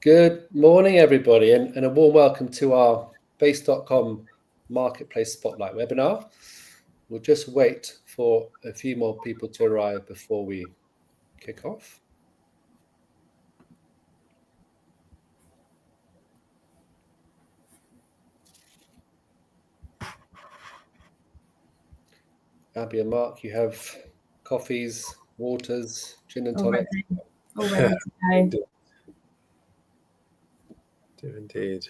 Good morning, everybody, and a warm welcome to our Base.com Marketplace Spotlight webinar. We'll just wait for a few more people to arrive before we kick off. Abby and Mark, you have coffees, waters, gin and tonic. Already to go. Do indeed.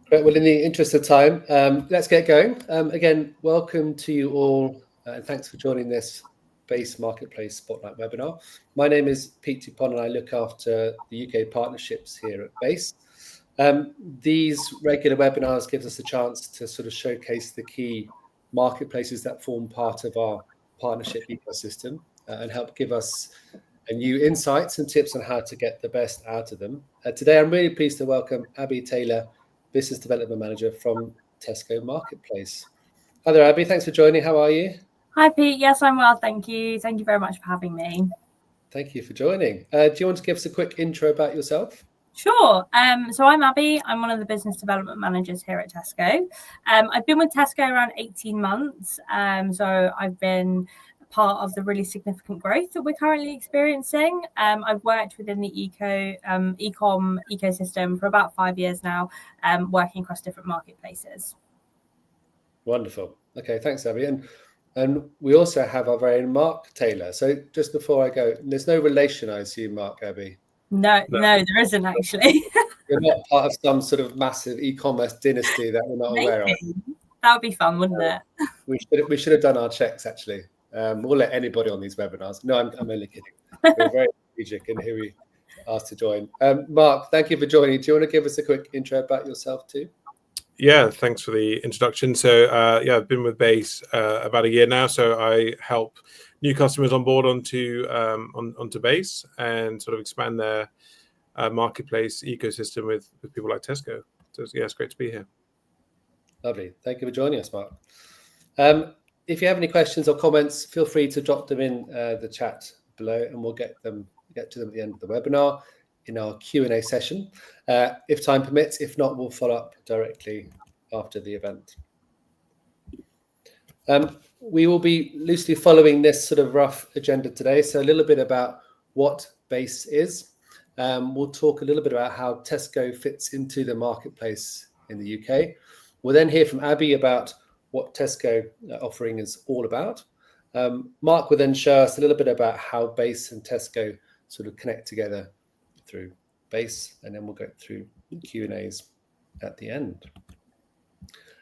Great. Well, in the interest of time, let's get going. Again, welcome to you all, and thanks for joining this Base Marketplace Spotlight webinar. My name is Pete Dupont, and I look after the UK partnerships here at Base. These regular webinars gives us a chance to sort of showcase the key marketplaces that form part of our partnership ecosystem and help give us new insights and tips on how to get the best out of them. Today, I'm really pleased to welcome Abby Taylor, Business Development Manager from Tesco Marketplace. Hi there, Abby. Thanks for joining. How are you? Hi, Pete. Yes, I'm well. Thank you. Thank you very much for having me. Thank you for joining. Do you want to give us a quick intro about yourself? Sure. So I'm Abby. I'm one of the business development managers here at Tesco. I've been with Tesco around 18 months. So I've been part of the really significant growth that we're currently experiencing. I've worked within the e-com ecosystem for about 5 years now, working across different marketplaces. Wonderful. Okay, thanks, Abby. And we also have our very own Mark Taylor. So just before I go, there's no relation, I assume, Mark, Abby? No, there isn't actually. You're not part of some sort of massive e-commerce dynasty that we're not aware of. That would be fun, wouldn't it? We should have done our checks, actually. We'll let anybody on these webinars. No, I'm only kidding. We're very strategic in who we asked to join. Mark, thank you for joining. Do you want to give us a quick intro about yourself too? Yeah, thanks for the introduction. So I've been with Base about a year now. So I help new customers on board onto Base and sort of expand their marketplace ecosystem with people like Tesco. So yeah, it's great to be here. Lovely. Thank you for joining us, Mark. If you have any questions or comments, feel free to drop them in the chat below, and we'll get to them at the end of the webinar in our Q&A session, if time permits. If not, we'll follow up directly after the event. We will be loosely following this sort of rough agenda today. So a little bit about what Base is. We'll talk a little bit about how Tesco fits into the marketplace in the UK. We'll then hear from Abby about what Tesco offering is all about. Mark will then show us a little bit about how Base and Tesco sort of connect together through Base, and then we'll go through Q&As at the end.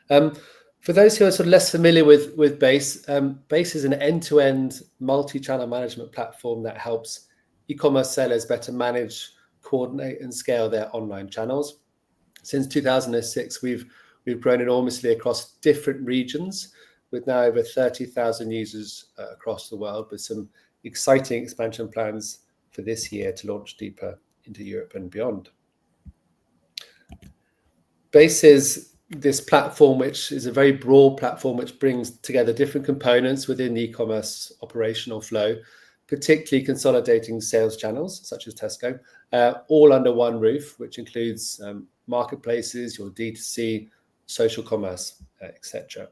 For those who are sort of less familiar with Base, Base is an end-to-end multi-channel management platform that helps e-commerce sellers better manage, coordinate, and scale their online channels. Since 2006, we've grown enormously across different regions, with now over 30,000 users across the world, with some exciting expansion plans for this year to launch deeper into Europe and beyond. Base is this platform, which is a very broad platform, which brings together different components within the e-commerce operational flow, particularly consolidating sales channels such as Tesco, all under one roof, which includes marketplaces, your D2C, social commerce, etc.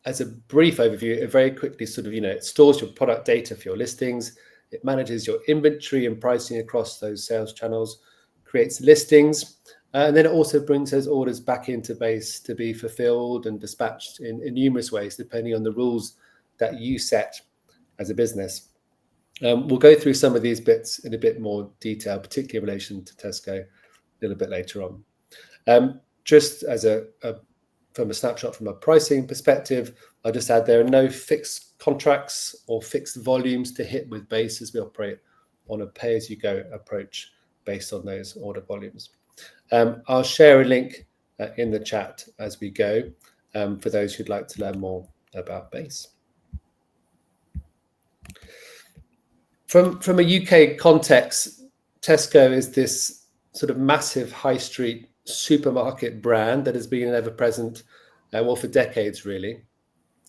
As a brief overview, it very quickly sort of, it stores your product data for your listings. It manages your inventory and pricing across those sales channels, creates listings, and then it also brings those orders back into Base to be fulfilled and dispatched in numerous ways, depending on the rules that you set as a business. We'll go through some of these bits in a bit more detail, particularly in relation to Tesco, a little bit later on. Just as from a snapshot from a pricing perspective, I'll just add there are no fixed contracts or fixed volumes to hit with Base, as we operate on a pay-as-you-go approach based on those order volumes. I'll share a link in the chat as we go for those who'd like to learn more about Base. From a UK context, Tesco is this sort of massive high street supermarket brand that has been ever present, for decades really.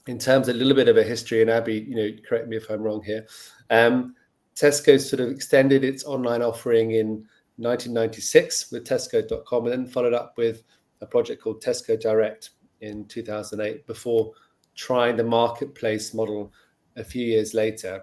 in terms of a little bit of a history, and Abby, correct me if I'm wrong here, Tesco sort of extended its online offering in 1996 with Tesco.com, and then followed up with a project called Tesco Direct in 2008 before trying the marketplace model a few years later.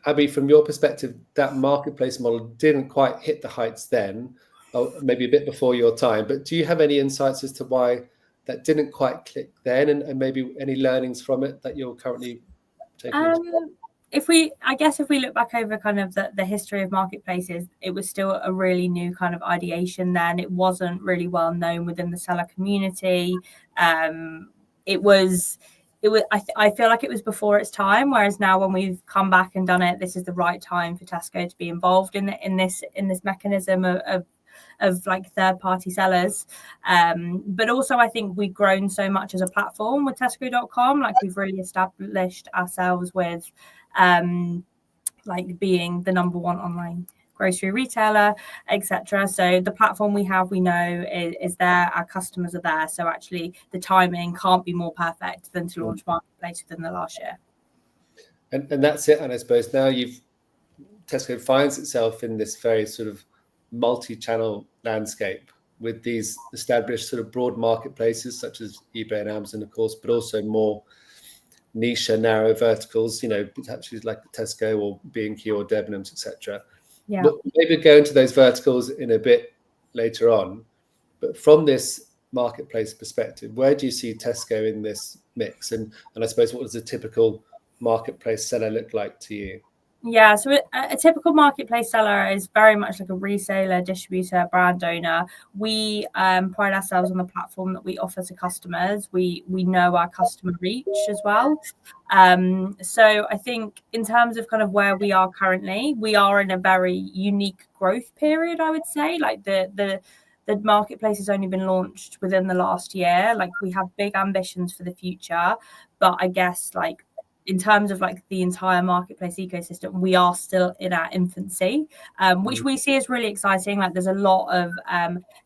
Abby, from your perspective, that marketplace model didn't quite hit the heights then, or maybe a bit before your time, but do you have any insights as to why that didn't quite click then, and maybe any learnings from it that you're currently taking? If we look back over kind of the history of marketplaces, it was still a really new kind of ideation then. It wasn't really well known within the seller community. I feel like it was before its time, whereas now when we've come back and done it, this is the right time for Tesco to be involved in this mechanism of like third-party sellers. But also I think we've grown so much as a platform with Tesco.com. Like we've really established ourselves with like being the number one online grocery retailer, etc. So the platform we have, we know is there, our customers are there. So actually the timing can't be more perfect than to launch marketplace within the last year. And that's it. And I suppose now Tesco finds itself in this very sort of multi-channel landscape with these established sort of broad marketplaces such as eBay and Amazon, of course, but also more niche and narrow verticals, potentially like Tesco or B&Q or Debenhams, etc. Yeah. We'll maybe go into those verticals in a bit later on. But from this marketplace perspective, where do you see Tesco in this mix? And I suppose, what does a typical marketplace seller look like to you? Yeah, so a typical marketplace seller is very much like a reseller, distributor, brand owner. We pride ourselves on the platform that we offer to customers. We know our customer reach as well. So I think in terms of kind of where we are currently, we are in a very unique growth period, I would say. Like the marketplace has only been launched within the last year. Like we have big ambitions for the future, but I guess like in terms of like the entire marketplace ecosystem, we are still in our infancy, which we see as really exciting. Like there's a lot of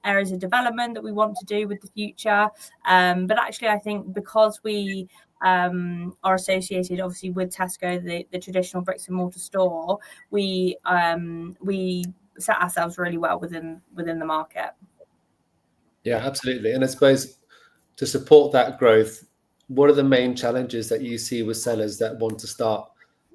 areas of development that we want to do with the future. But actually, I think because we are associated obviously with Tesco, the traditional bricks and mortar store, we set ourselves really well within the market. Yeah, absolutely. And I suppose to support that growth, what are the main challenges that you see with sellers that want to start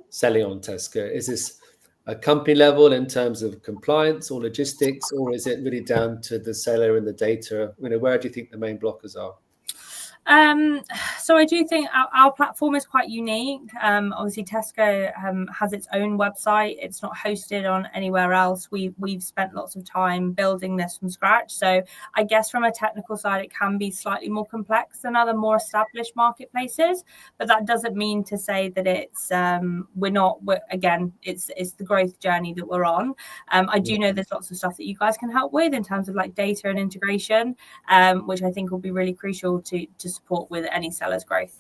selling on Tesco? Is this a company level in terms of compliance or logistics, or is it really down to the seller and the data? Where do you think the main blockers are? So I do think our platform is quite unique. Obviously Tesco has its own website. It's not hosted on anywhere else. We've spent lots of time building this from scratch. So I guess from a technical side, it can be slightly more complex than other more established marketplaces. But that doesn't mean to say that it's it's the growth journey that we're on. I do know there's lots of stuff that you guys can help with in terms of like data and integration, which I think will be really crucial to support with any seller's growth.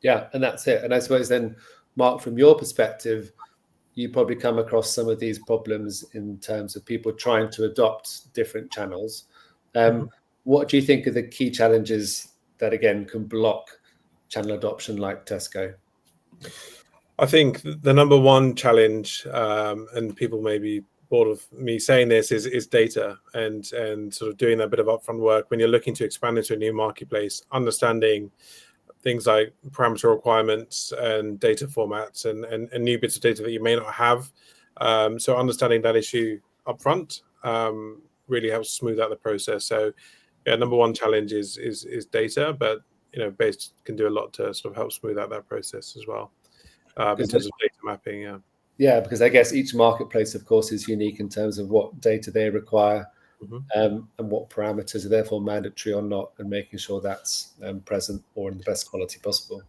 Yeah, and that's it. And I suppose then, Mark, from your perspective, you probably come across some of these problems in terms of people trying to adopt different channels. What do you think are the key challenges that, again, can block channel adoption like Tesco? I think the number one challenge, and people may be bored of me saying this, is data and sort of doing that bit of upfront work when you're looking to expand into a new marketplace, understanding things like parameter requirements and data formats and new bits of data that you may not have. So understanding that issue upfront really helps smooth out the process. So yeah, number one challenge is data, but Base can do a lot to sort of help smooth out that process as well in terms of data mapping. Yeah. Yeah, because I guess each marketplace, of course, is unique in terms of what data they require and what parameters are therefore mandatory or not, and making sure that's present or in the best quality possible.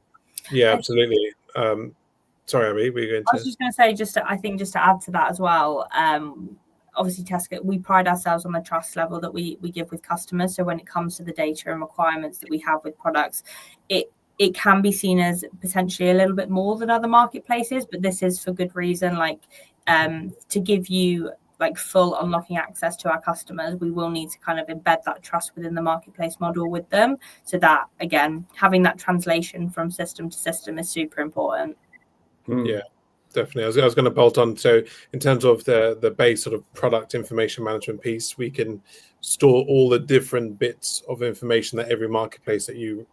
Yeah, absolutely. Sorry, Abby, were you going to? I was just going to say, just to add to that as well. Obviously, Tesco, we pride ourselves on the trust level that we give with customers. So when it comes to the data and requirements that we have with products, it can be seen as potentially a little bit more than other marketplaces, but this is for good reason, like to give you like full unlocking access to our customers, we will need to kind of embed that trust within the marketplace model with them, so that, again, having that translation from system to system is super important. Yeah, definitely. I was going to bolt on. So in terms of the base sort of product information management piece, we can store all the different bits of information that every marketplace that you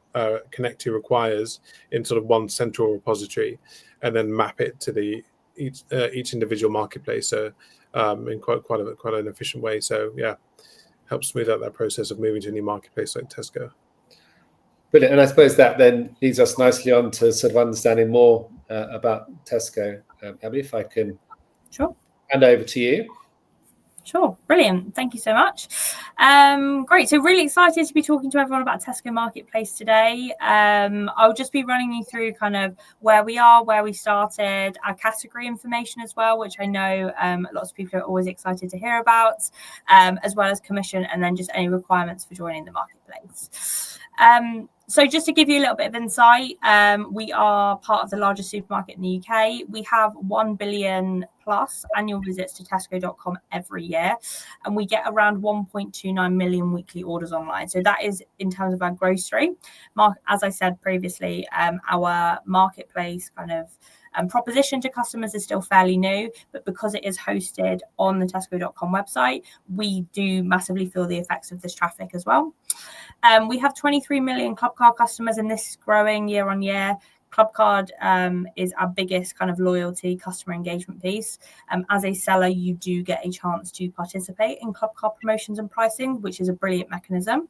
connect to requires in sort of one central repository, and then map it to each individual marketplace. So in quite an efficient way. So yeah, helps smooth out that process of moving to a new marketplace like Tesco. Brilliant. And I suppose that then leads us nicely on to sort of understanding more about Tesco. Abby, if I can hand over to you. Sure, brilliant. Thank you so much. Great. So really excited to be talking to everyone about Tesco Marketplace today. I'll just be running you through kind of where we are, where we started, our category information as well, which I know lots of people are always excited to hear about, as well as commission, and then just any requirements for joining the marketplace. So just to give you a little bit of insight, we are part of the largest supermarket in the UK. We have 1 billion plus annual visits to Tesco.com every year, and we get around 1.29 million weekly orders online. So that is in terms of our grocery. As I said previously, our marketplace kind of proposition to customers is still fairly new, but because it is hosted on the Tesco.com website, we do massively feel the effects of this traffic as well. We have 23 million Clubcard customers, and this is growing year on year. Clubcard is our biggest kind of loyalty customer engagement piece. As a seller, you do get a chance to participate in Clubcard promotions and pricing, which is a brilliant mechanism.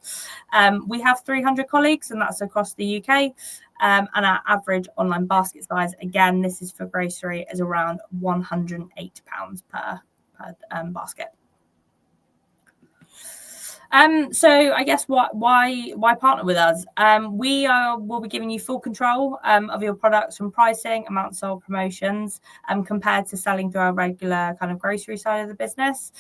We have 300 colleagues, and that's across the UK. And our average online basket size, again, this is for grocery, is around £108 per basket. So I guess why partner with us? We'll be giving you full control of your products from pricing, amount sold, promotions, compared to selling through our regular kind of grocery side of the business.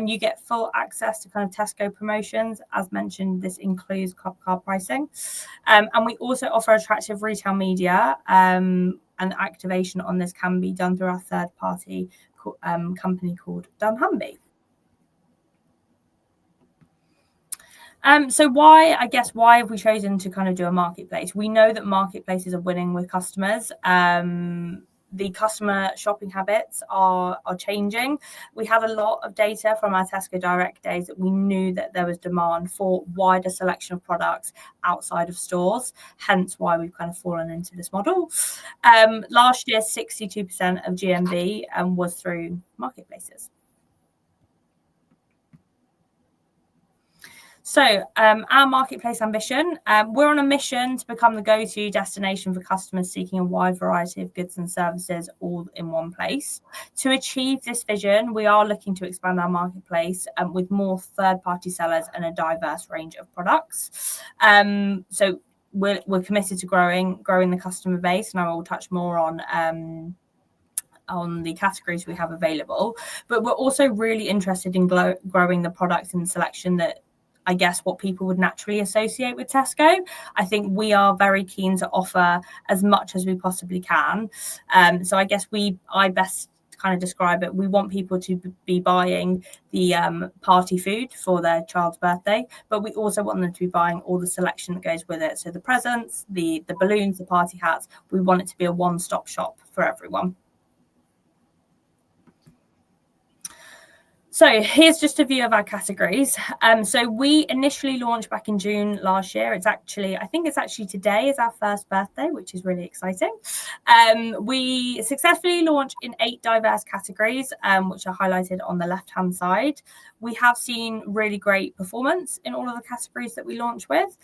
You get full access to kind of Tesco promotions. As mentioned, this includes Clubcard pricing. And we also offer attractive retail media, and activation on this can be done through our third party company called dunnhumby. So why have we chosen to kind of do a marketplace? We know that marketplaces are winning with customers. The customer shopping habits are changing. We had a lot of data from our Tesco Direct days that we knew that there was demand for wider selection of products outside of stores, hence why we've kind of fallen into this model. Last year, 62% of GMV was through marketplaces. So our marketplace ambition, we're on a mission to become the go-to destination for customers seeking a wide variety of goods and services all in one place. To achieve this vision, we are looking to expand our marketplace with more third-party sellers and a diverse range of products. So we're committed to growing the customer base, and I will touch more on the categories we have available. But we're also really interested in growing the products and selection that I guess what people would naturally associate with Tesco. I think we are very keen to offer as much as we possibly can. So I guess I best kind of describe it. We want people to be buying the party food for their child's birthday, but we also want them to be buying all the selection that goes with it. So the presents, the balloons, the party hats, we want it to be a one-stop shop for everyone. So here's just a view of our categories. So we initially launched back in June last year. I think it's actually today is our first birthday, which is really exciting. We successfully launched in 8 diverse categories, which are highlighted on the left-hand side. We have seen really great performance in all of the categories that we launch with,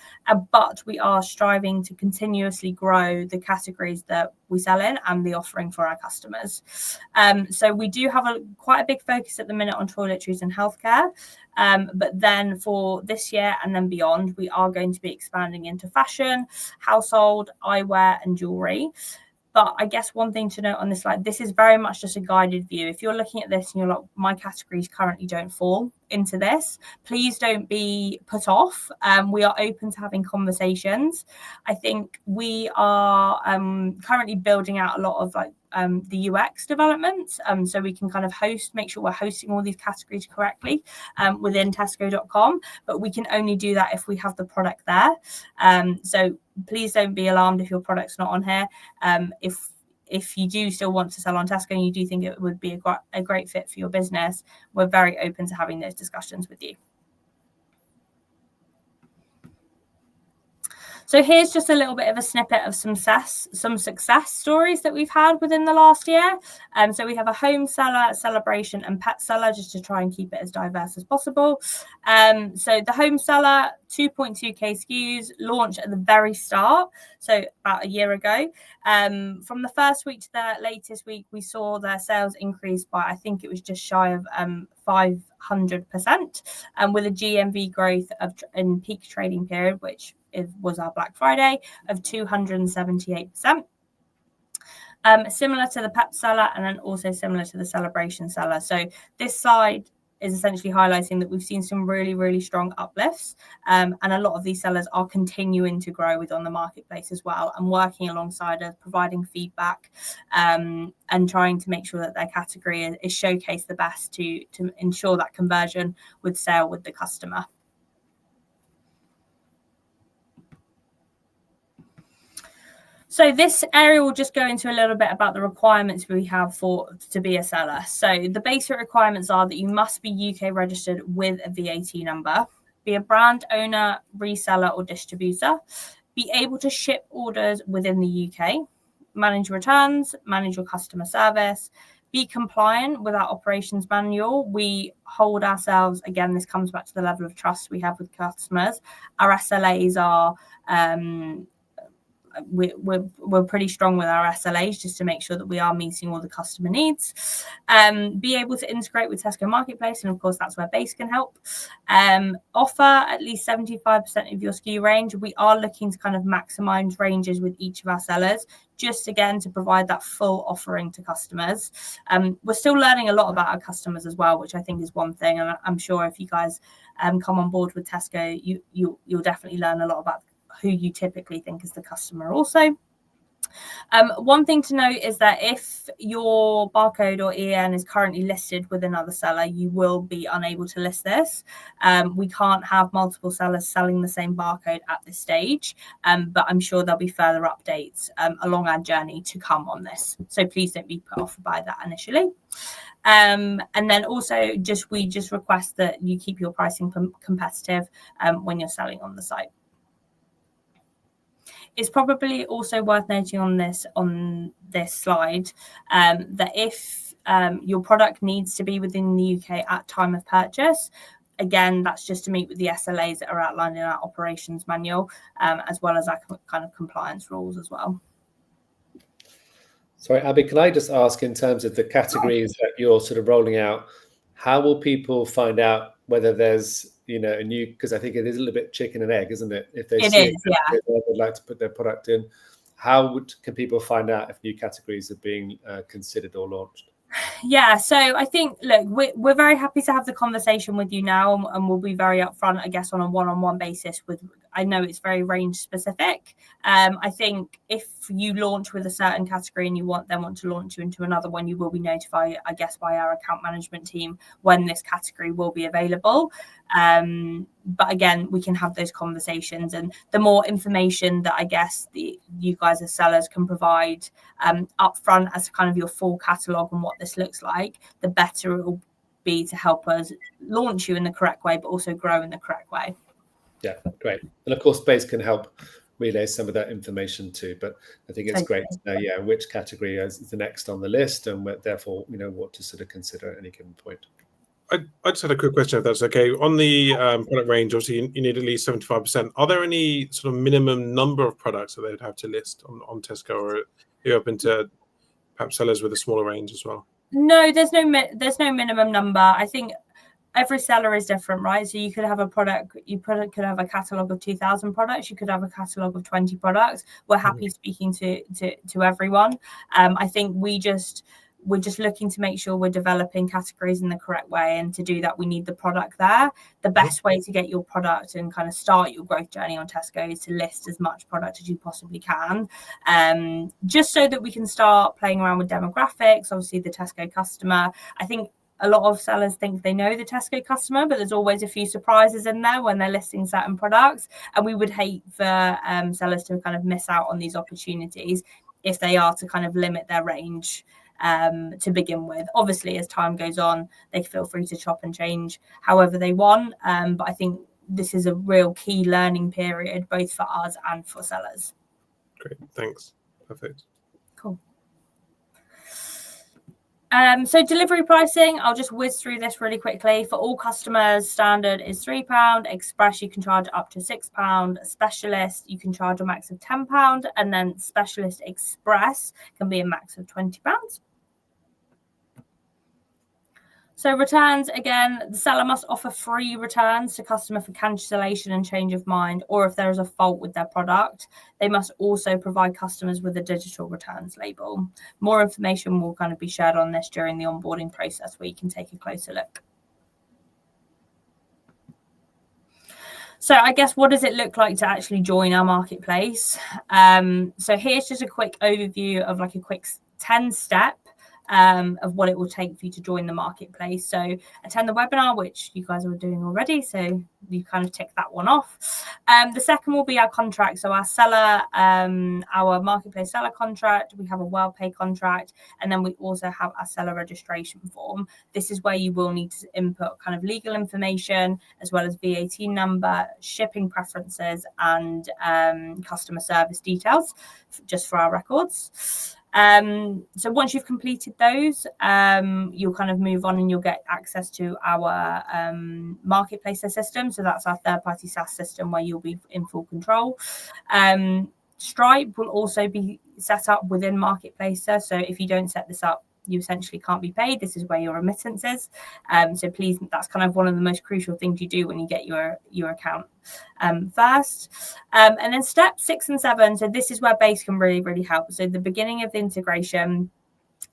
but we are striving to continuously grow the categories that we sell in and the offering for our customers. So we do have quite a big focus at the minute on toiletries and healthcare. But then for this year and then beyond, we are going to be expanding into fashion, household, eyewear, and jewelry. But I guess one thing to note on this slide, this is very much just a guided view. If you're looking at this and you're like, my categories currently don't fall into this, please don't be put off. We are open to having conversations. I think we are currently building out a lot of like the UX developments, so we can kind of make sure we're hosting all these categories correctly within Tesco.com, but we can only do that if we have the product there. So please don't be alarmed if your product's not on here. If you do still want to sell on Tesco and you do think it would be a great fit for your business, we're very open to having those discussions with you. So here's just a little bit of a snippet of some success stories that we've had within the last year. So we have a home seller, celebration, and pet seller, just to try and keep it as diverse as possible. So the home seller, 2.2k SKUs, launched at the very start, so about a year ago. From the first week to the latest week, we saw their sales increase by, I think it was just shy of 500%, with a GMV growth in peak trading period, which was our Black Friday, of 278%. Similar to the pet seller, and then also similar to the celebration seller. So this slide is essentially highlighting that we've seen some really, really strong uplifts, and a lot of these sellers are continuing to grow within the marketplace as well, and working alongside us, providing feedback, and trying to make sure that their category is showcased the best to ensure that conversion with sale with the customer. So this area will just go into a little bit about the requirements we have to be a seller. So the basic requirements are that you must be UK registered with a VAT number, be a brand owner, reseller, or distributor, be able to ship orders within the UK, manage returns, manage your customer service, be compliant with our operations manual. We hold ourselves, again, this comes back to the level of trust we have with customers. Our SLAs are we're pretty strong with our SLAs, just to make sure that we are meeting all the customer needs. Be able to integrate with Tesco Marketplace, and of course that's where Base can help. Offer at least 75% of your SKU range. We are looking to kind of maximize ranges with each of our sellers, just again to provide that full offering to customers. We're still learning a lot about our customers as well, which I think is one thing, and I'm sure if you guys come on board with Tesco, you'll definitely learn a lot about who you typically think is the customer also. One thing to note is that if your barcode or EN is currently listed with another seller, you will be unable to list this. We can't have multiple sellers selling the same barcode at this stage, but I'm sure there'll be further updates along our journey to come on this. So please don't be put off by that initially. And then also we just request that you keep your pricing competitive when you're selling on the site. It's probably also worth noting on this slide that if your product needs to be within the UK at time of purchase, again, that's just to meet with the SLAs that are outlined in our operations manual, as well as our kind of compliance rules as well. Sorry, Abby, can I just ask, in terms of the categories that you're sort of rolling out, how will people find out whether there's a new, because I think it is a little bit chicken and egg, isn't it? If they see they would like to put their product in, how can people find out if new categories are being considered or launched? Yeah, so I think, look, we're very happy to have the conversation with you now, and we'll be very upfront, I guess, on a one-on-one basis. I know it's very range specific. I think if you launch with a certain category and you want to launch you into another one, you will be notified, I guess, by our account management team when this category will be available. But again, we can have those conversations, and the more information that I guess you guys as sellers can provide upfront as kind of your full catalogue and what this looks like, the better it will be to help us launch you in the correct way, but also grow in the correct way. Yeah, great. And of course, Base can help relay some of that information too. But I think it's great to know, which category is the next on the list, and therefore, what to sort of consider at any given point. I just had a quick question, if that's okay. On the product range, obviously you need at least 75%. Are there any sort of minimum number of products that they'd have to list on Tesco, or are you open to perhaps sellers with a smaller range as well? No, there's no minimum number. I think every seller is different, right? So you could have a product, could have a catalogue of 2,000 products, you could have a catalogue of 20 products. We're happy speaking to everyone. I think we just we're just looking to make sure we're developing categories in the correct way. And to do that, we need the product there. The best way to get your product and kind of start your growth journey on Tesco is to list as much product as you possibly can, just so that we can start playing around with demographics. Obviously, the Tesco customer, I think a lot of sellers think they know the Tesco customer, but there's always a few surprises in there when they're listing certain products. And we would hate for sellers to kind of miss out on these opportunities if they are to kind of limit their range to begin with. Obviously, as time goes on, they feel free to chop and change however they want. But I think this is a real key learning period, both for us and for sellers. Great, thanks. Perfect. Cool. So delivery pricing, I'll just whiz through this really quickly. For all customers, standard is £3. Express, you can charge up to £6. Specialist, you can charge a max of £10. And then Specialist Express can be a max of £20. So returns, again, the seller must offer free returns to customer for cancellation and change of mind, or if there is a fault with their product. They must also provide customers with a digital returns label. More information will kind of be shared on this during the onboarding process, where you can take a closer look. So I guess, what does it look like to actually join our marketplace? So here's just a quick overview of like a quick 10-step of what it will take for you to join the marketplace. So attend the webinar, which you guys are doing already, so you kind of tick that one off. The second will be our contract. So our seller, our marketplace seller contract, we have a WellPay contract, and then we also have our seller registration form. This is where you will need to input kind of legal information, as well as VAT number, shipping preferences, and customer service details, just for our records. So once you've completed those, you'll kind of move on and you'll get access to our marketplace system. So that's our third-party SaaS system where you'll be in full control. Stripe will also be set up within Marketplacer. So if you don't set this up, you essentially can't be paid. This is where your remittance is. So please, that's kind of one of the most crucial things you do when you get your account first. And then step 6 and 7. So this is where Base can really, really help. So the beginning of the integration,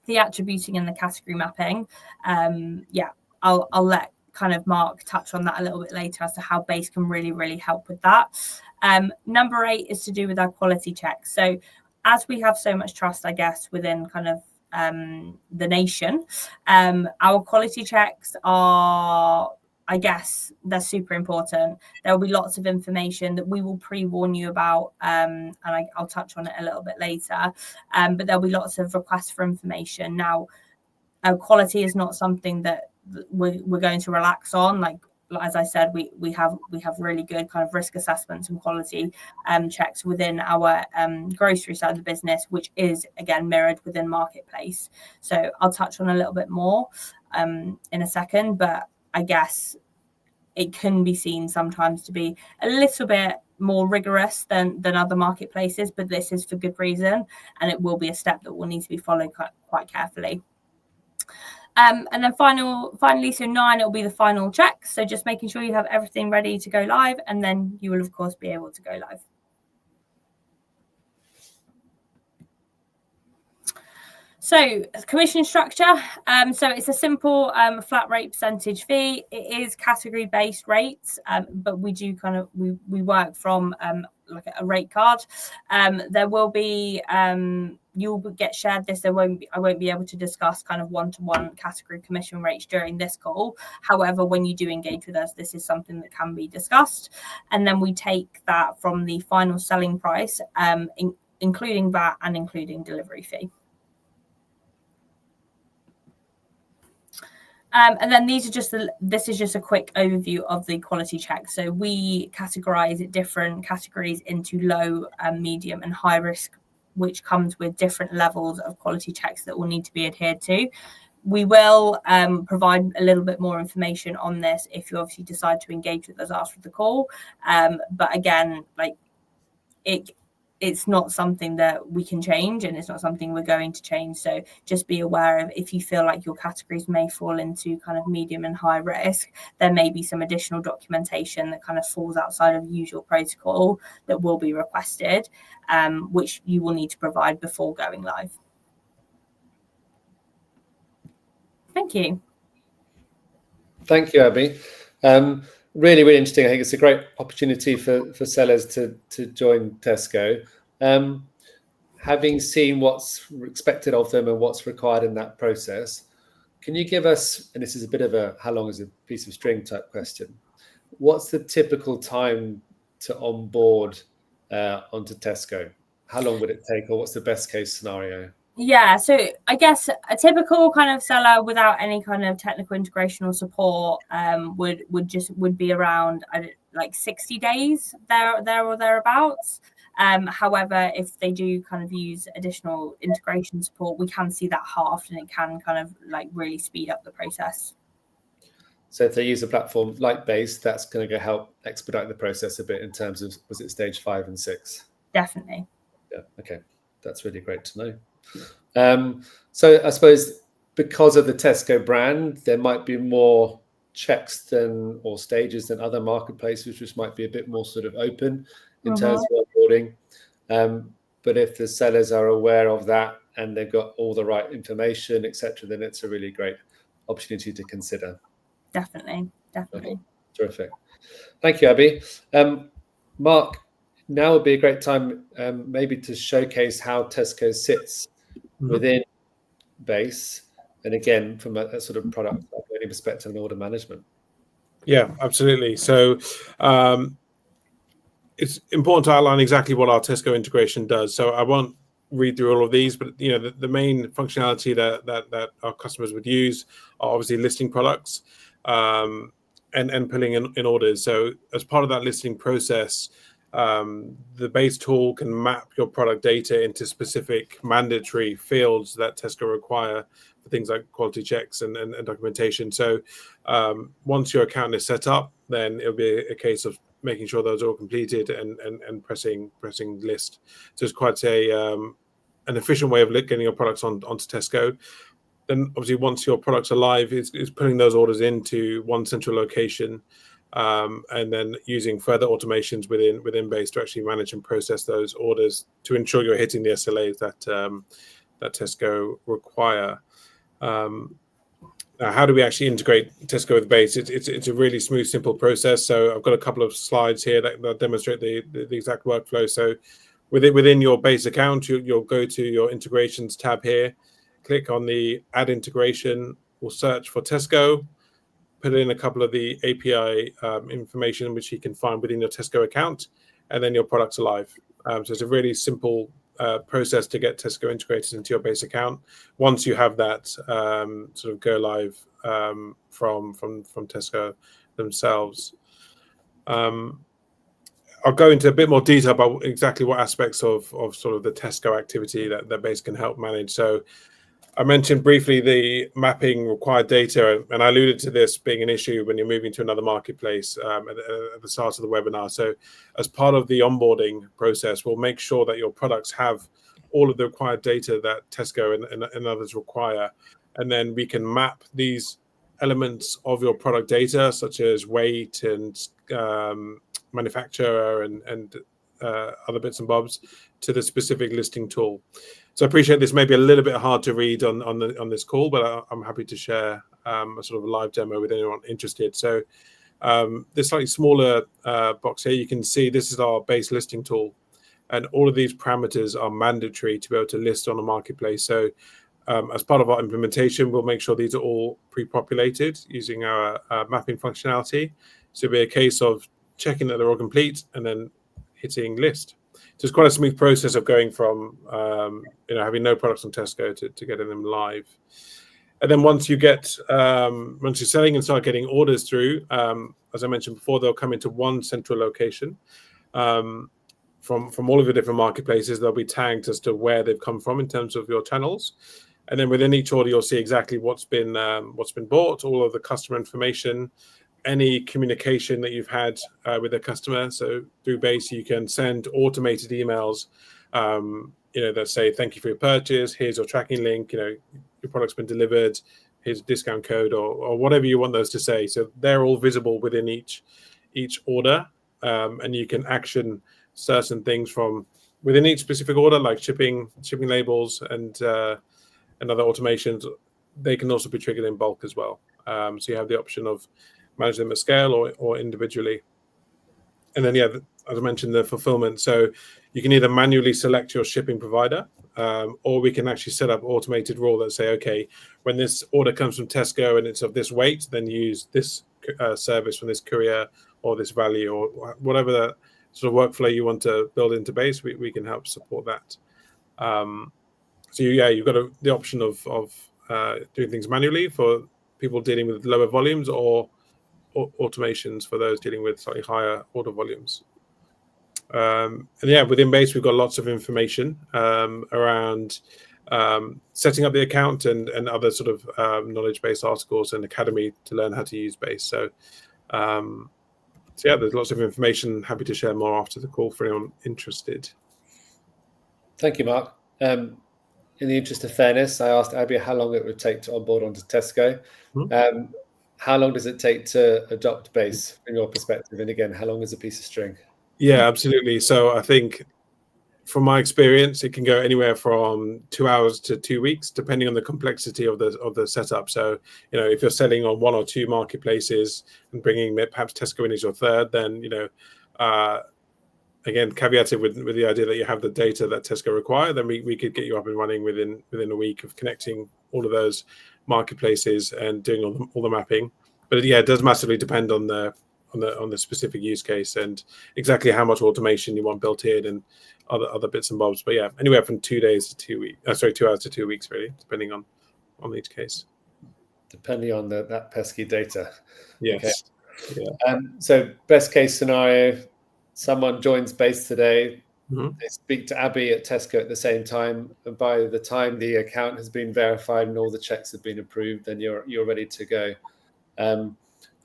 the attributing and the category mapping. I'll let kind of Mark touch on that a little bit later as to how Base can really, really help with that. Number 8 is to do with our quality checks. So as we have so much trust, I guess, within kind of the nation, our quality checks are, I guess, they're super important. There will be lots of information that we will pre-warn you about, and I'll touch on it a little bit later, but there'll be lots of requests for information. Now, quality is not something that we're going to relax on. Like as I said, we have really good kind of risk assessments and quality checks within our grocery side of the business, which is again mirrored within Marketplace. So I'll touch on a little bit more in a second, but I guess it can be seen sometimes to be a little bit more rigorous than other marketplaces, but this is for good reason, and it will be a step that will need to be followed quite carefully. And then finally, so 9, it'll be the final check. So just making sure you have everything ready to go live, and then you will, of course, be able to go live. So commission structure. So it's a simple flat rate percentage fee. It is category based rates, but we do kind of we work from like a rate card. There will be you'll get shared this. I won't be able to discuss kind of one-to-one category commission rates during this call. However, when you do engage with us, this is something that can be discussed, and then we take that from the final selling price, including VAT and including delivery fee. And then this is just a quick overview of the quality check. So we categorize different categories into low, medium, and high risk, which comes with different levels of quality checks that will need to be adhered to. We will provide a little bit more information on this if you obviously decide to engage with us after the call. But again, like it's not something that we can change, and it's not something we're going to change. So just be aware of, if you feel like your categories may fall into kind of medium and high risk, there may be some additional documentation that kind of falls outside of usual protocol that will be requested, which you will need to provide before going live. Thank you. Thank you, Abby. Really, really interesting. I think it's a great opportunity for sellers to join Tesco. Having seen what's expected of them and what's required in that process, can you give us, and this is a bit of a how long is a piece of string type question, what's the typical time to onboard onto Tesco? How long would it take, or what's the best case scenario? Yeah, so I guess a typical kind of seller without any kind of technical integration or support would be around like 60 days there or thereabouts. However, if they do kind of use additional integration support, we can see that halved, and it can kind of like really speed up the process. So if they use a platform like Base, that's going to help expedite the process a bit in terms of, was it stage 5 and 6? Definitely. Yeah, okay. That's really great to know. So I suppose because of the Tesco brand, there might be more checks or stages than other marketplaces, which might be a bit more sort of open in terms of onboarding. But if the sellers are aware of that and they've got all the right information, etc., then it's a really great opportunity to consider. Definitely. Okay, terrific. Thank you, Abby. Mark, now would be a great time maybe to showcase how Tesco sits within Base, and again from a sort of product operating perspective and order management. Yeah, absolutely. So it's important to outline exactly what our Tesco integration does. So I won't read through all of these, but the main functionality that our customers would use are obviously listing products and pulling in orders. So as part of that listing process, the Base tool can map your product data into specific mandatory fields that Tesco require for things like quality checks and documentation. So once your account is set up, then it'll be a case of making sure those are all completed and pressing list. So it's quite an efficient way of getting your products onto Tesco. Then obviously once your products are live, it's putting those orders into one central location, and then using further automations within Base to actually manage and process those orders to ensure you're hitting the SLAs that Tesco require. Now, how do we actually integrate Tesco with Base? It's a really smooth, simple process. So I've got a couple of slides here that demonstrate the exact workflow. So within your Base account, you'll go to your integrations tab here, click on the add integration, we'll search for Tesco, put in a couple of the API information which you can find within your Tesco account, and then your products are live. So it's a really simple process to get Tesco integrated into your Base account once you have that sort of go live from Tesco themselves. I'll go into a bit more detail about exactly what aspects of sort of the Tesco activity that Base can help manage. So I mentioned briefly the mapping required data, and I alluded to this being an issue when you're moving to another marketplace at the start of the webinar. So as part of the onboarding process, we'll make sure that your products have all of the required data that Tesco and others require. And then we can map these elements of your product data, such as weight and manufacturer and other bits and bobs, to the specific listing tool. So I appreciate this may be a little bit hard to read on this call, but I'm happy to share a sort of a live demo with anyone interested. So this slightly smaller box here, you can see this is our Base listing tool, and all of these parameters are mandatory to be able to list on a marketplace. So as part of our implementation, we'll make sure these are all pre-populated using our mapping functionality. So it'll be a case of checking that they're all complete and then hitting list. So it's quite a smooth process of going from having no products on Tesco to getting them live. And then once you're selling and start getting orders through, as I mentioned before, they'll come into one central location. From all of your different marketplaces, they'll be tagged as to where they've come from in terms of your channels. And then within each order, you'll see exactly what's been bought, all of the customer information, any communication that you've had with a customer. So through Base, you can send automated emails, that say, thank you for your purchase. Here's your tracking link. Your product's been delivered. Here's a discount code or whatever you want those to say. So they're all visible within each order. And you can action certain things from within each specific order, like shipping labels and other automations, they can also be triggered in bulk as well. So you have the option of manage them at scale or individually. And then, yeah, as I mentioned, the fulfillment. So you can either manually select your shipping provider, or we can actually set up automated rule that say, okay, when this order comes from Tesco and it's of this weight, then use this service from this courier or this value or whatever the sort of workflow you want to build into base. We can help support that. So yeah, you've got the option of doing things manually for people dealing with lower volumes, or automations for those dealing with slightly higher order volumes. And yeah, within base we've got lots of information around setting up the account and other sort of knowledge-based articles and academy to learn how to use base. So yeah, there's lots of information. Happy to share more after the call for anyone interested. Thank you, Mark. In the interest of fairness, I asked Abby how long it would take to onboard onto Tesco. How long does it take to adopt base from your perspective? And again, how long is a piece of string? Yeah, absolutely. So I think from my experience, it can go anywhere from 2 hours to 2 weeks, depending on the complexity of the setup. So, if you're selling on 1 or 2 marketplaces and bringing perhaps Tesco in as your third, then, again, caveated with the idea that you have the data that Tesco require, then we could get you up and running within a week of connecting all of those marketplaces and doing all the mapping. But yeah, it does massively depend on the specific use case and exactly how much automation you want built in and other bits and bobs. But yeah, anywhere from 2 days to 2 weeks. 2 hours to 2 weeks, really, depending on each case. Depending on that pesky data. Yes. Okay. Yeah. So best case scenario, someone joins base today. They speak to Abby at Tesco at the same time, and by the time the account has been verified and all the checks have been approved, then you're ready to go.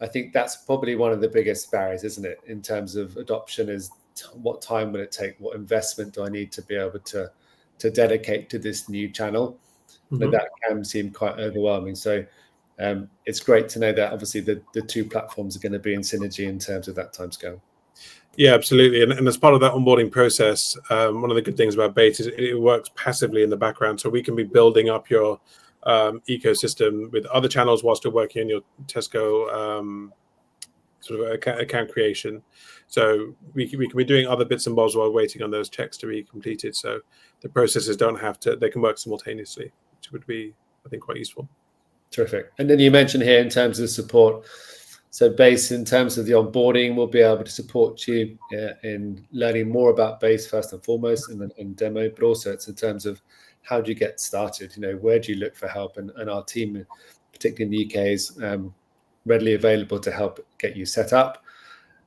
I think that's probably one of the biggest barriers, isn't it, in terms of adoption, is what time will it take? What investment do I need to be able to dedicate to this new channel? That can seem quite overwhelming. So it's great to know that obviously the two platforms are going to be in synergy in terms of that timescale. Yeah, absolutely. And as part of that onboarding process, one of the good things about Bait is it works passively in the background. So we can be building up your ecosystem with other channels whilst you're working on your Tesco sort of account creation. So we can be doing other bits and bobs while waiting on those checks to be completed. So the processes they can work simultaneously, which would be, I think, quite useful. Terrific. And then you mentioned here in terms of support, so Base, in terms of the onboarding, we'll be able to support you in learning more about Base first and foremost in demo, but also it's in terms of how do you get started? Where do you look for help? And our team, particularly in the UK, is readily available to help get you set up.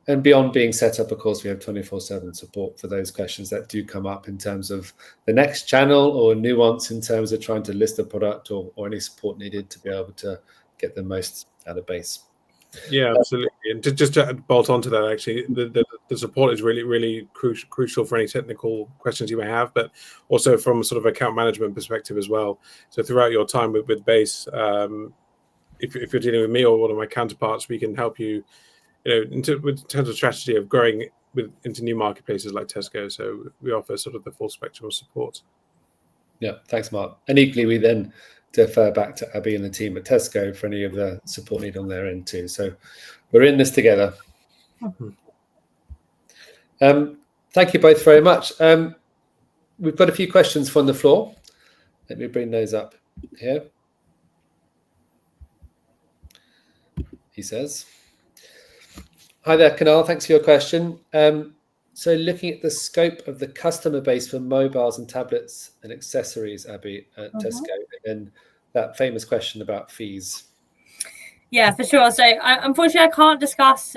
And beyond being set up, of course, we have 24/7 support for those questions that do come up in terms of the next channel or nuance in terms of trying to list a product or any support needed to be able to get the most out of Base. Yeah, absolutely. And just to bolt onto that, actually, the support is really, really crucial for any technical questions you may have, but also from a sort of account management perspective as well. So throughout your time with Base, if you're dealing with me or one of my counterparts, we can help you, in terms of strategy of growing into new marketplaces like Tesco. So we offer sort of the full spectrum of support. Yeah, thanks, Mark. And equally, we then defer back to Abby and the team at Tesco for any of the support need on their end too. So we're in this together. Thank you both very much. We've got a few questions from the floor. Let me bring those up here. He says, hi there, Kunal. Thanks for your question. So looking at the scope of the customer base for mobiles and tablets and accessories, Abby, at Tesco, and that famous question about fees. Yeah, for sure. So unfortunately, I can't discuss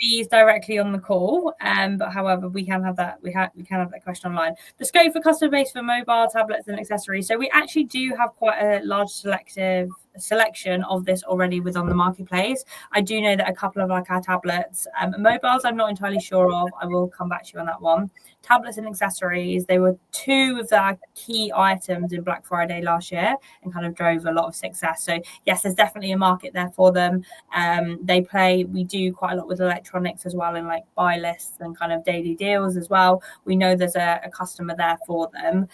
fees directly on the call, but however, we can have that. We can have that question online. The scope for customer base for mobile, tablets, and accessories. So we actually do have quite a large selection of this already within the marketplace. I do know that a couple of our tablets, mobiles, I'm not entirely sure of. I will come back to you on that one. Tablets and accessories, they were two of the key items in Black Friday last year and kind of drove a lot of success. So yes, there's definitely a market there for them. We do quite a lot with electronics as well, and like buy lists and kind of daily deals as well. We know there's a customer there for them.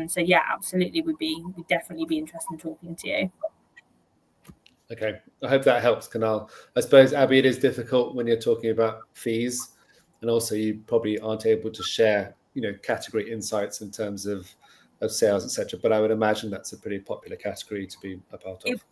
So yeah, absolutely, we'd definitely be interested in talking to you. Okay, I hope that helps, Kanal. I suppose, Abby, it is difficult when you're talking about fees, and also you probably aren't able to share, category insights in terms of sales, etc. But I would imagine that's a pretty popular category to be a part of.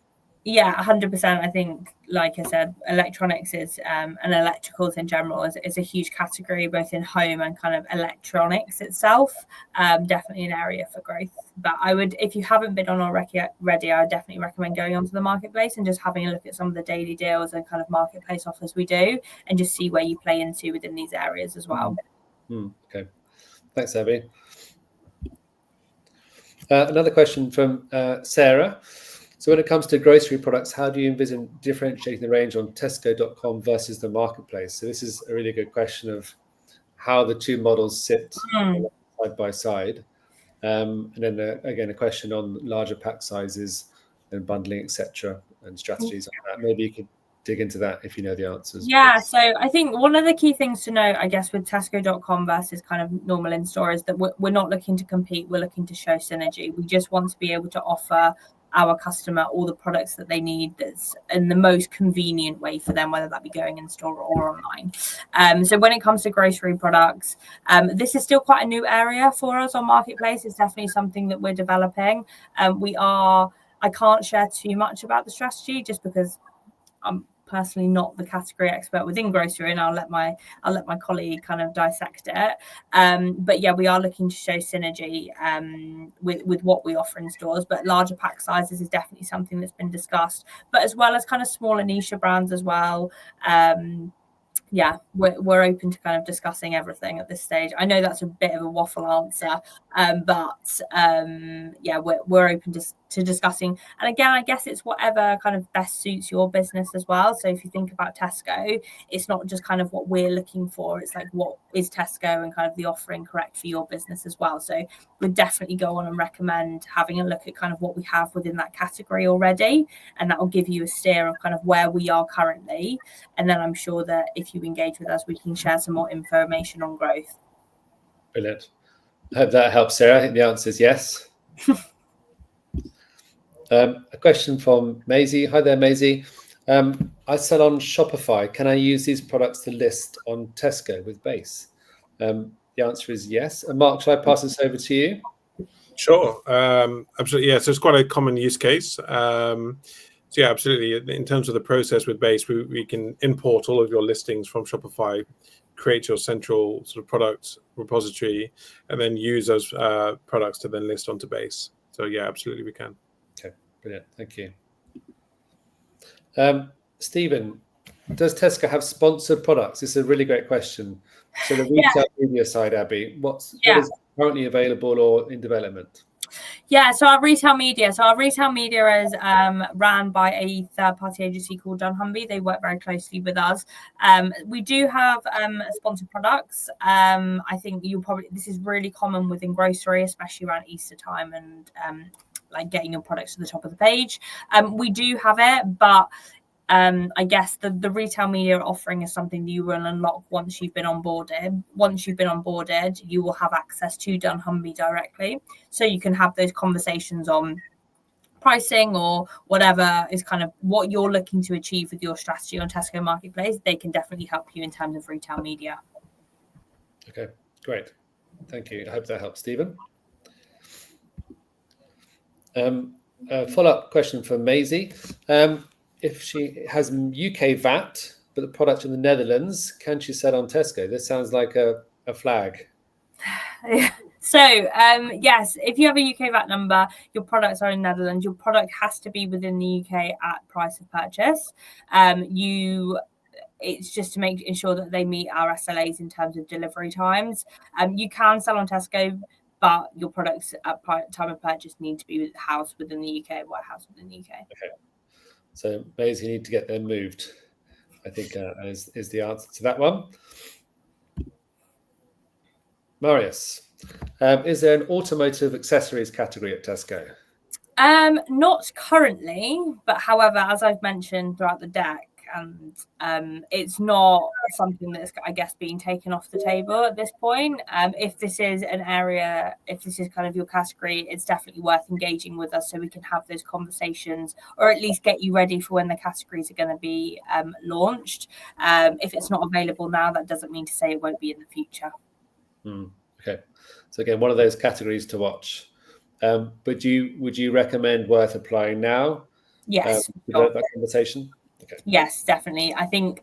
Yeah, 100%. I think, like I said, electronics is and electricals in general is a huge category, both in home and kind of electronics itself. Definitely an area for growth. But I would, if you haven't been on already, I would definitely recommend going onto the marketplace and just having a look at some of the daily deals and kind of marketplace offers we do, and just see where you play into within these areas as well. Okay, thanks, Abby. Another question from Sarah. So when it comes to grocery products, how do you envision differentiating the range on Tesco.com versus the marketplace? So this is a really good question of how the two models sit side by side. And then again, a question on larger pack sizes and bundling, etc., and strategies on that. Maybe you could dig into that if you know the answers. Yeah, so I think one of the key things to note, I guess, with Tesco.com versus kind of normal in-store is that we're not looking to compete. We're looking to show synergy. We just want to be able to offer our customer all the products that they need that's in the most convenient way for them, whether that be going in store or online. So when it comes to grocery products, this is still quite a new area for us on Marketplace. It's definitely something that we're developing. I can't share too much about the strategy just because I'm personally not the category expert within grocery, and I'll let my colleague kind of dissect it. But yeah, we are looking to show synergy with what we offer in stores, but larger pack sizes is definitely something that's been discussed, but as well as kind of smaller niche brands as well. Yeah, we're open to kind of discussing everything at this stage. I know that's a bit of a waffle answer, but yeah, we're open to discussing. And again, I guess it's whatever kind of best suits your business as well. So if you think about Tesco, it's not just kind of what we're looking for. It's like, what is Tesco and kind of the offering correct for your business as well. So we'd definitely go on and recommend having a look at kind of what we have within that category already, and that will give you a steer of kind of where we are currently. And then I'm sure that if you engage with us, we can share some more information on growth. Brilliant. I hope that helps, Sarah. I think the answer is yes. A question from Maisie. Hi there, Maisie. I sell on Shopify. Can I use these products to list on Tesco with Base? The answer is yes. And Mark, shall I pass this over to you? Sure. Absolutely. Yeah. So it's quite a common use case. So yeah, absolutely. In terms of the process with Base, we can import all of your listings from Shopify, create your central sort of product repository, and then use those products to then list onto Base. So yeah, absolutely we can. Okay, brilliant. Thank you. Stephen, does Tesco have sponsored products? This is a really great question. So the retail media side, Abby, what is currently available or in development? Yeah, so our retail media is ran by a third-party agency called dunnhumby. They work very closely with us. We do have sponsored products. I think this is really common within grocery, especially around Easter time and like getting your products to the top of the page. We do have it, but I guess the retail media offering is something that you will unlock once you've been onboarded. Once you've been onboarded, you will have access to dunnhumby directly, so you can have those conversations on pricing or whatever is kind of what you're looking to achieve with your strategy on Tesco Marketplace. They can definitely help you in terms of retail media. Okay, great. Thank you. I hope that helps, Stephen. A follow-up question from Maisie. If she has UK VAT, but the product in the Netherlands, can she sell on Tesco? This sounds like a flag. So, yes, if you have a UK VAT number, your products are in Netherlands, your product has to be within the UK at price of purchase. It's just to ensure that they meet our SLAs in terms of delivery times. You can sell on Tesco, but your products at time of purchase need to be housed within the UK, warehouse within the UK. Okay. So Maisie, you need to get them moved, I think is the answer to that one. Marius, is there an automotive accessories category at Tesco? Not currently, but however, as I've mentioned throughout the deck, and it's not something that's, I guess, being taken off the table at this point. If this is an area, if this is kind of your category, it's definitely worth engaging with us so we can have those conversations, or at least get you ready for when the categories are going to be launched. If it's not available now, that doesn't mean to say it won't be in the future. Okay, so again, one of those categories to watch. But would you recommend worth applying now? Yes. Develop that conversation. Okay. Yes, definitely. I think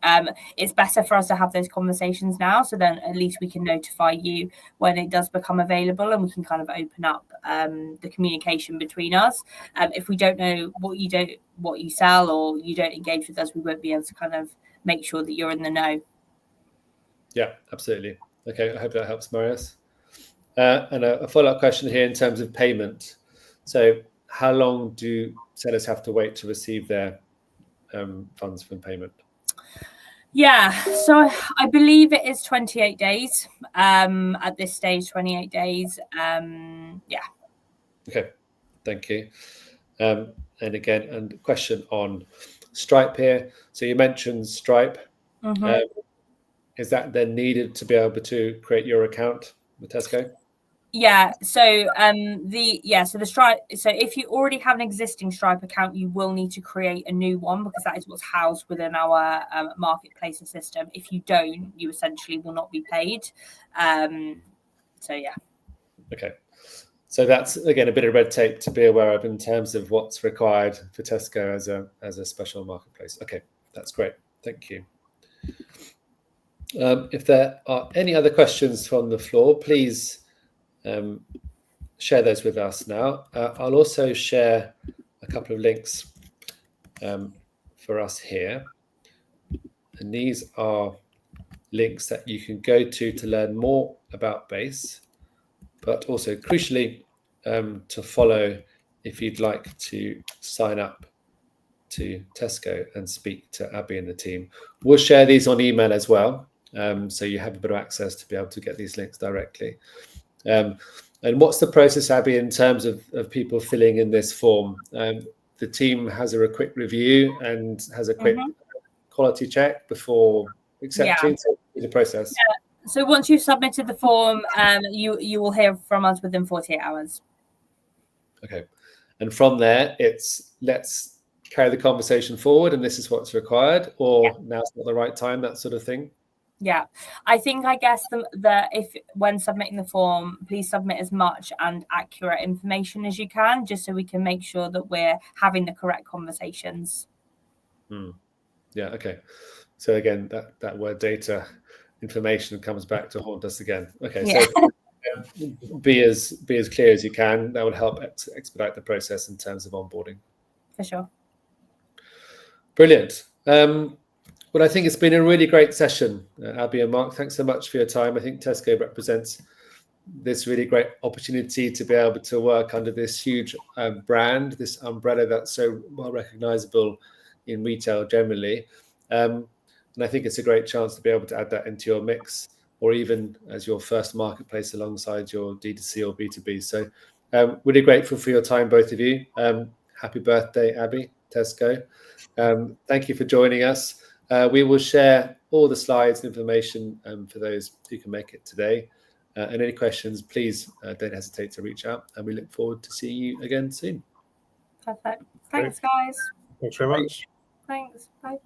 it's better for us to have those conversations now, so then at least we can notify you when it does become available, and we can kind of open up the communication between us. If we don't know what you sell, or you don't engage with us, we won't be able to kind of make sure that you're in the know. Yeah, absolutely. Okay, I hope that helps, Marius. And a follow-up question here in terms of payment. So how long do sellers have to wait to receive their funds from payment? Yeah, so I believe it is 28 days at this stage, 28 days. Yeah. Okay, thank you. And again, and question on Stripe here. So you mentioned Stripe. Is that then needed to be able to create your account with Tesco? Yeah, so the Stripe, so if you already have an existing Stripe account, you will need to create a new one, because that is what's housed within our marketplace system. If you don't, you essentially will not be paid. So yeah. Okay, so that's again a bit of red tape to be aware of in terms of what's required for Tesco as a special marketplace. Okay, that's great. Thank you. If there are any other questions from the floor, please share those with us now. I'll also share a couple of links for us here. And these are links that you can go to learn more about Base, but also crucially to follow if you'd like to sign up to Tesco and speak to Abby and the team. We'll share these on email as well, so you have a bit of access to be able to get these links directly. And what's the process, Abby, in terms of people filling in this form? The team has a quick review and has a quick quality check before accepting the process. Yeah. So once you've submitted the form, you will hear from us within 48 hours. Okay. And from there, it's let's carry the conversation forward, and this is what's required, or now's not the right time, that sort of thing. Yeah, I guess if when submitting the form, please submit as much and accurate information as you can, just so we can make sure that we're having the correct conversations. Yeah. Okay. So again, that word data information comes back to haunt us again. Okay. Yeah. So be as clear as you can. That would help expedite the process in terms of onboarding. For sure. Brilliant. Well, I think it's been a really great session, Abby and Mark. Thanks so much for your time. I think Tesco represents this really great opportunity to be able to work under this huge brand, this umbrella that's so well recognizable in retail generally. And I think it's a great chance to be able to add that into your mix, or even as your first marketplace alongside your D2C or B2B. So really grateful for your time, both of you. Happy birthday, Abby, Tesco. Thank you for joining us. We will share all the slides and information for those who can make it today. And any questions, please don't hesitate to reach out. And we look forward to seeing you again soon. Perfect. Thanks, guys. Thanks very much. Thanks. Bye.